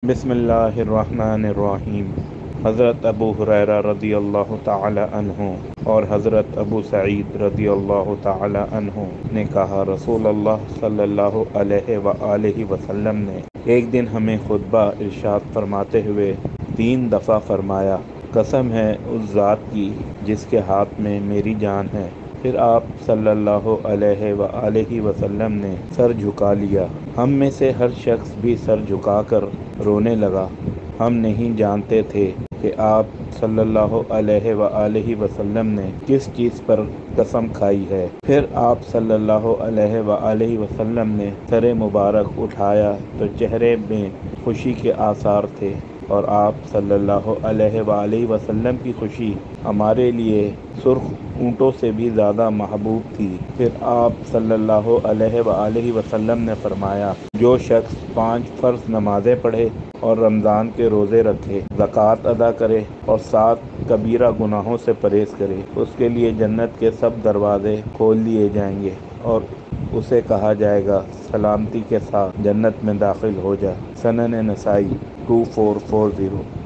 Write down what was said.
بسم اللہ الرحمن الرحیم۔ حضرت ابو ہریرہ رضی اللہ تعالی عنہ اور حضرت ابو سعید رضی اللہ تعالی عنہ نے کہا، رسول اللہ صلی اللہ علیہ وآلہ وسلم نے ایک دن ہمیں خطبہ ارشاد فرماتے ہوئے 3 دفعہ فرمایا، قسم ہے اس ذات کی جس کے ہاتھ میں میری جان ہے۔ پھر آپ صلی اللہ علیہ وآلہ وسلم نے سر جھکا لیا۔ ہم میں سے ہر شخص بھی سر جھکا کر رونے لگا۔ ہم نہیں جانتے تھے کہ آپ صلی اللہ علیہ وآلہ وسلم نے کس چیز پر قسم کھائی ہے۔ پھر آپ صلی اللہ علیہ وآلہ وسلم نے سر مبارک اٹھایا تو چہرے میں خوشی کے آثار تھے، اور آپ صلی اللہ علیہ وآلہ وسلم کی خوشی ہمارے لیے سرخ اونٹوں سے بھی زیادہ محبوب تھی۔ پھر آپ صلی اللہ علیہ وآلہ وسلم نے فرمایا، جو شخص 5 فرض نمازیں پڑھے اور رمضان کے روزے رکھے، زکوٰۃ ادا کرے اور 7 کبیرہ گناہوں سے پرہیز کرے، اس کے لیے جنت کے سب دروازے کھول دیے جائیں گے اور اسے کہا جائے گا، سلامتی کے ساتھ جنت میں داخل ہو جا۔ سنن نسائی 2440۔